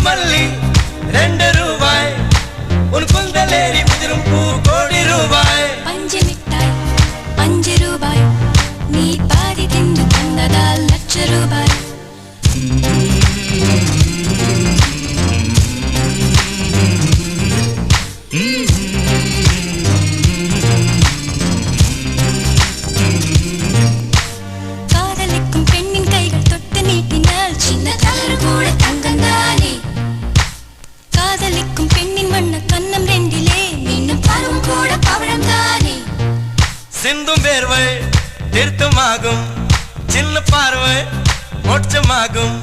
மல்லி 2 ரூபாய் உன் குந்தலேறி உதிரும் பூ கோடி ரூபாய் பஞ்சு மிட்டாய் 5 ரூபாய் நீ பாதி தின்று தந்ததால் லட்ச ரூபாய் காதலிக்கும் பெண்ணின் கைகள் தொட்டு நீட்டினால் சின்ன தளர் கூட தங்கந்தானே காதலிக்கும் பெண்ணின் வண்ண கண்ணம் ரெண்டிலே மீண்டும் பருவம் கூட பவழம் தானே சிந்தும் வேர்வை திருத்தமாகும் சின்ன பார்வை மோட்சமாகும்